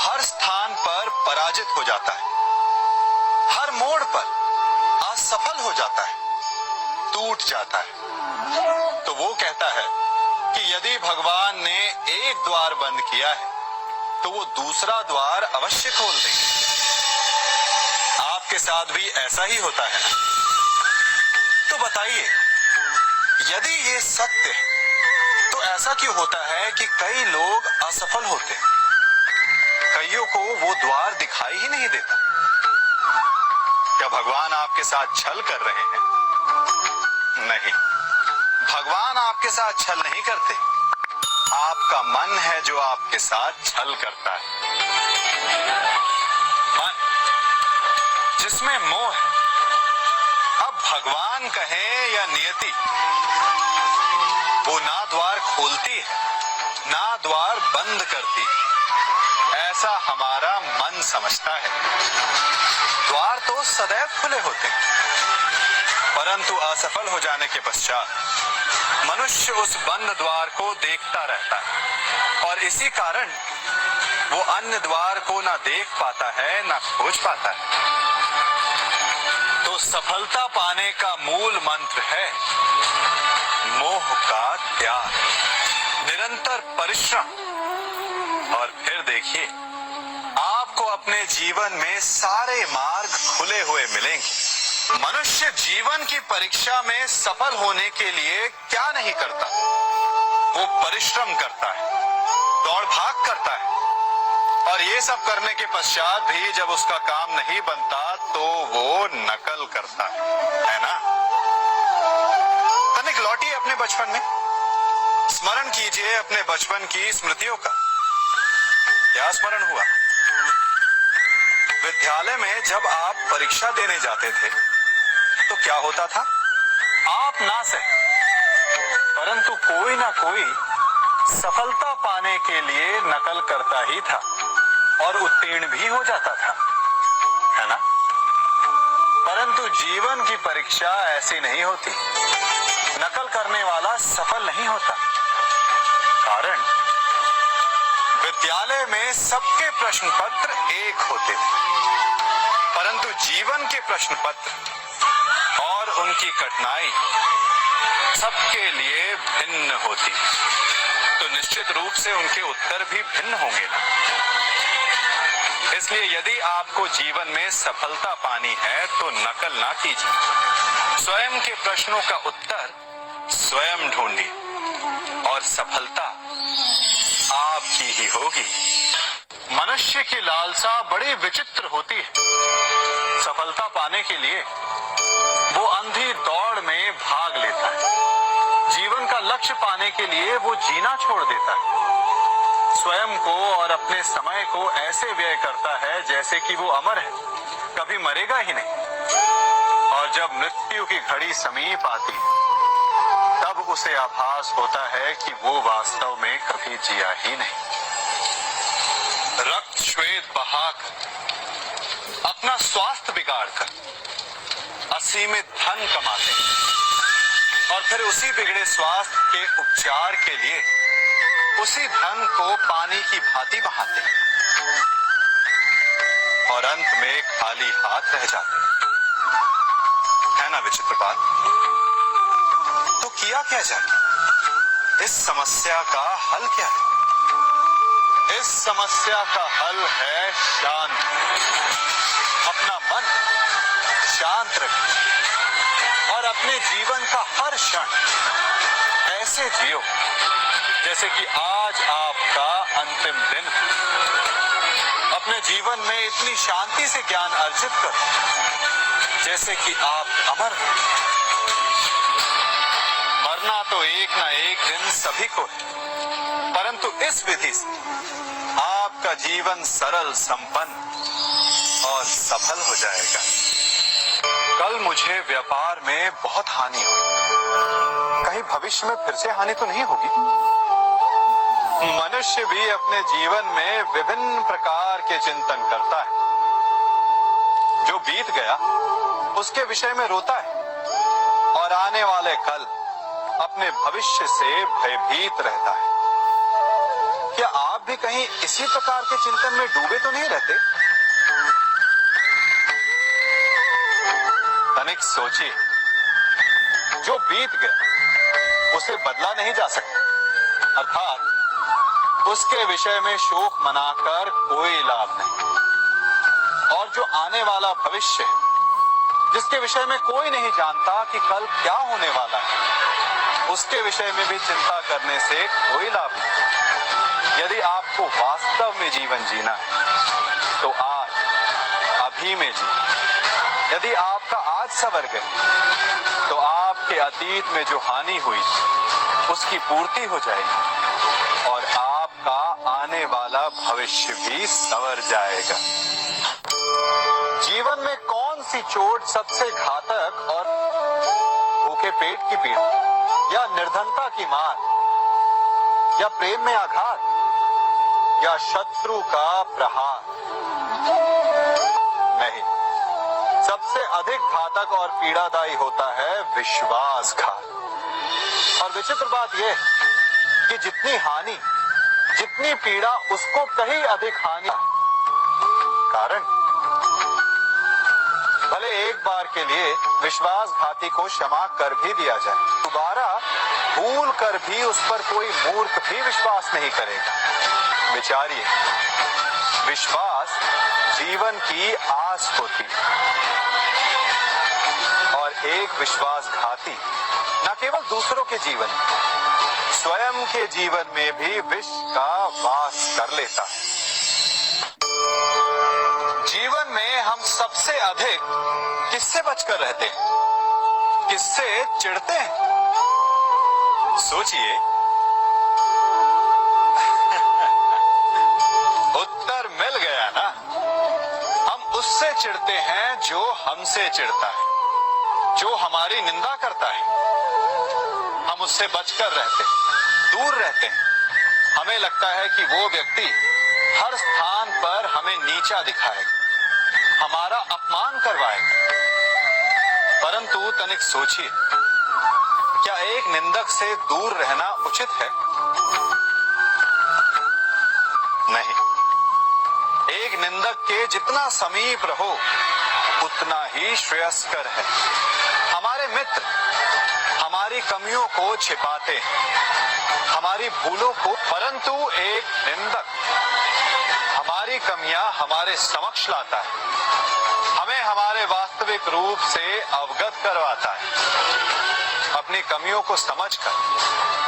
हर स्थान पर पराजित हो जाता है, हर मोड़ पर असफल हो जाता है, टूट जाता है, तो वो कहता है कि यदि भगवान ने एक द्वार बंद किया है तो वो दूसरा द्वार अवश्य खोल देंगे। आपके साथ भी ऐसा ही होता है ना? तो बताइए, यदि ये सत्य है तो ऐसा क्यों होता है कि कई लोग असफल होते हैं, कईयों को वो द्वार दिखाई ही नहीं देता? क्या भगवान आपके साथ छल कर रहे हैं? नहीं, भगवान आपके साथ छल नहीं करते, आपका मन है जो आपके साथ छल करता है। मन जिसमें मोह है, अब भगवान कहें या नियति, वो ना द्वार खोलती है ना द्वार बंद करती है, ऐसा हमारा मन समझता है। द्वार तो सदैव खुले होते हैं, परंतु असफल हो जाने के पश्चात मनुष्य उस बंद द्वार को देखता रहता है और इसी कारण वो अन्य द्वार को ना देख पाता है ना खोज पाता है। तो सफलता पाने का मूल मंत्र है मोह का त्याग, निरंतर परिश्रम। और फिर देखिए, आपको अपने जीवन में सारे मार्ग खुले हुए मिलेंगे। मनुष्य जीवन की परीक्षा में सफल होने के लिए क्या नहीं करता? वो परिश्रम करता है, दौड़ भाग करता है, और ये सब करने के पश्चात भी जब उसका काम नहीं बनता तो वो नकल करता है ना? तनिक लौटिए अपने बचपन में, स्मरण कीजिए अपने बचपन की स्मृतियों का। क्या स्मरण हुआ? विद्यालय में जब आप परीक्षा देने जाते थे तो क्या होता था? आप ना सहे, परंतु कोई ना कोई सफलता पाने के लिए नकल करता ही था और उत्तीर्ण भी हो जाता था, है ना? परंतु जीवन की परीक्षा ऐसी नहीं होती। नकल करने वाला सफल नहीं होता। कारण विद्यालय में सबके प्रश्न पत्र एक होते थे, परंतु जीवन के प्रश्न पत्र और उनकी कठिनाई सबके लिए भिन्न होती, तो निश्चित रूप से उनके उत्तर भी भिन्न होंगे ना। इसलिए यदि आपको जीवन में सफलता पानी है तो नकल ना कीजिए, स्वयं के प्रश्नों का उत्तर स्वयं ढूंढिए और सफलता आपकी ही होगी। मनुष्य की लालसा बड़ी विचित्र होती है। सफलता पाने के लिए वो अंधी दौड़ में भाग लेता है, जीवन का लक्ष्य पाने के लिए वो जीना छोड़ देता है, स्वयं को और अपने समय को ऐसे व्यय करता है जैसे कि वो अमर है, कभी मरेगा ही नहीं। और जब मृत्यु की घड़ी समीप आती है तब उसे आभास होता है कि वो वास्तव में कभी जिया ही नहीं। रक्त श्वेत बहाकर अपना स्वास्थ्य बिगाड़कर असीमित धन कमाते हैं और फिर उसी बिगड़े स्वास्थ्य के उपचार के लिए उसी धन को पानी की भांति बहाते हैं और अंत में खाली हाथ रह जाते हैं। है ना विचित्र बात? तो किया क्या जाए? इस समस्या का हल क्या है? इस समस्या का हल है शांत। अपना मन शांत रखें और अपने जीवन का हर क्षण ऐसे जियो जैसे कि आज आपका अंतिम दिन है। अपने जीवन में इतनी शांति से ज्ञान अर्जित करो जैसे कि आप अमर हैं। मरना तो एक ना एक दिन सभी को है, परंतु इस विधि से आपका जीवन सरल, संपन्न और सफल हो जाएगा। कल मुझे व्यापार में बहुत हानि हुई, कहीं भविष्य में फिर से हानि तो नहीं होगी? मनुष्य भी अपने जीवन में विभिन्न प्रकार के चिंतन करता है। जो बीत गया उसके विषय में रोता है और आने वाले कल अपने भविष्य से भयभीत रहता है। क्या आप आप भी कहीं इसी प्रकार के चिंतन में डूबे तो नहीं रहते? तनिक सोचिए, जो बीत गया उसे बदला नहीं जा सकता, अर्थात उसके विषय में शोक मनाकर कोई लाभ नहीं। और जो आने वाला भविष्य है, जिसके विषय में कोई नहीं जानता कि कल क्या होने वाला है, उसके विषय में भी चिंता करने से कोई लाभ नहीं। यदि आपको वास्तव में जीवन जीना है तो आज, अभी में जी। यदि आपका आज सवर गए तो आपके अतीत में जो हानि हुई उसकी पूर्ति हो जाएगी और आपका आने वाला भविष्य भी संवर जाएगा। जीवन में कौन सी चोट सबसे घातक और भूखे पेट की पीड़ा या निर्धनता की मार या प्रेम में आघात या शत्रु का प्रहार? नहीं, सबसे अधिक घातक और पीड़ादायी होता है विश्वासघात। और विचित्र बात यह कि जितनी हानि, जितनी पीड़ा, उसको कहीं अधिक हानि। कारण भले एक बार के लिए विश्वासघाती को क्षमा कर भी दिया जाए, दोबारा भूल कर भी उस पर कोई मूर्ख भी विश्वास नहीं करेगा। विचारिए, विश्वास जीवन की आस होती है और एक विश्वासघाती न केवल दूसरों के जीवन में, स्वयं के जीवन में भी विष का वास कर लेता है। जीवन में हम सबसे अधिक किससे बचकर रहते हैं? किससे चिढ़ते हैं? सोचिए। उत्तर मिल गया ना। हम उससे चिढ़ते हैं जो हमसे चिढ़ता है, जो हमारी निंदा करता है। हम उससे बचकर रहते हैं, दूर रहते हैं। हमें लगता है कि वो व्यक्ति हर स्थान पर हमें नीचा दिखाएगा, हमारा अपमान करवाएगा। परंतु तनिक सोचिए, क्या एक निंदक से दूर रहना उचित है? नहीं। एक निंदक के जितना समीप रहो उतना ही श्रेयस्कर है। हमारे मित्र हमारी कमियों को छिपाते हैं, हमारी भूलों को, परंतु एक निंदक हमारी कमियां हमारे समक्ष लाता है, हमें हमारे वास्तविक रूप से अवगत करवाता है। अपनी कमियों को समझकर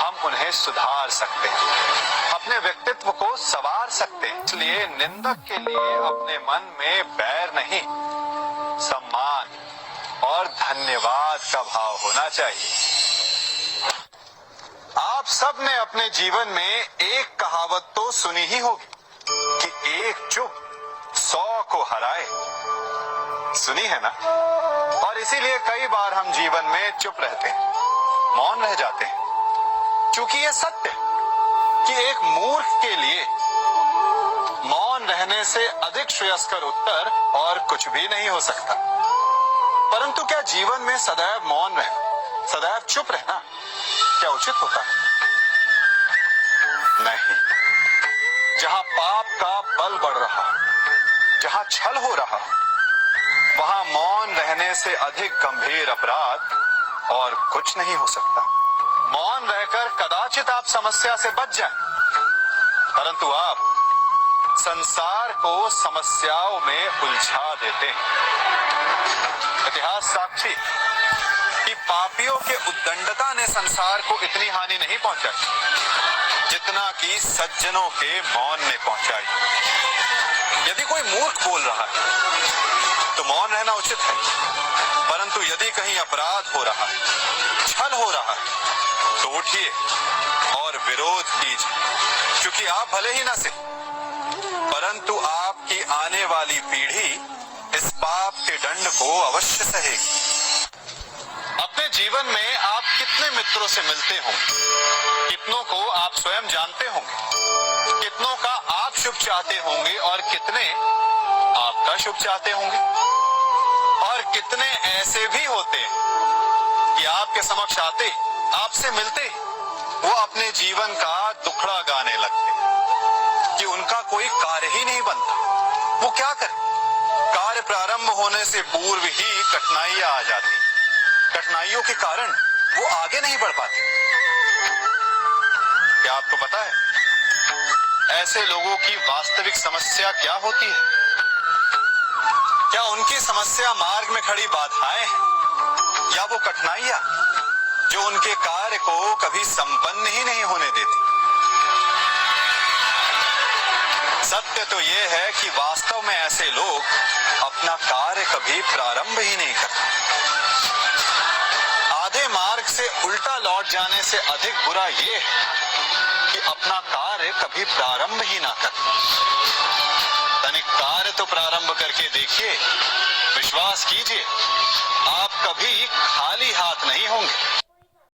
हम उन्हें सुधार सकते हैं, अपने व्यक्तित्व को संवार सकते हैं। इसलिए निंदक के लिए अपने मन में बैर नहीं, सम्मान और धन्यवाद का भाव होना चाहिए। आप सब ने अपने जीवन में एक कहावत तो सुनी ही होगी कि एक चुप 100 को हराए। सुनी है ना? और इसीलिए कई बार हम जीवन में चुप रहते हैं, मौन रह जाते हैं, क्योंकि ये सत्य है कि एक मूर्ख के लिए मौन रहने से अधिक श्रेयस्कर उत्तर और कुछ भी नहीं हो सकता। परंतु क्या जीवन में सदैव मौन रहना, सदैव चुप रहना क्या उचित होता है? नहीं। जहां पाप का बल बढ़ रहा, जहां छल हो रहा, वहां मौन रहने से अधिक गंभीर अपराध और कुछ नहीं हो सकता। मौन रहकर कदाचित आप समस्या से बच जाएं, परंतु आप संसार को समस्याओं में उलझा देते हैं। इतिहास साक्षी कि पापियों के उद्दंडता ने संसार को इतनी हानि नहीं पहुंचाई जितना कि सज्जनों के मौन ने पहुंचाई। यदि कोई मूर्ख बोल रहा है तो मौन रहना उचित है, परंतु यदि कहीं अपराध हो रहा है, छल हो रहा है, तो उठिए और विरोध कीजिए, क्योंकि आप भले ही न से, परंतु आपकी आने वाली पीढ़ी इस पाप के दंड को अवश्य सहेगी। अपने जीवन में आप कितने मित्रों से मिलते होंगे, कितनों को आप स्वयं जानते होंगे, कितनों का आप शुभ चाहते होंगे और कितने आपका शुभ चाहते होंगे, और कितने ऐसे भी होते हैं कि आपके समक्ष आते, आपसे मिलते वो अपने जीवन का दुखड़ा गाने लगते। वो क्या करे, कार्य प्रारंभ होने से पूर्व ही कठिनाइयां आ जाती, कठिनाइयों के कारण वो आगे नहीं बढ़ पाते। क्या आपको पता है ऐसे लोगों की वास्तविक समस्या क्या होती है? क्या उनकी समस्या मार्ग में खड़ी बाधाएं हैं या वो कठिनाइयां जो उनके कार्य को कभी संपन्न ही नहीं होने देती? सत्य तो ये है कि वास्तव में ऐसे लोग अपना कार्य कभी प्रारंभ ही नहीं करते। आधे मार्ग से उल्टा लौट जाने से अधिक बुरा ये है कि अपना कार्य कभी प्रारंभ ही ना कर। तनिक कार्य तो प्रारंभ करके देखिए, विश्वास कीजिए आप कभी खाली हाथ नहीं होंगे।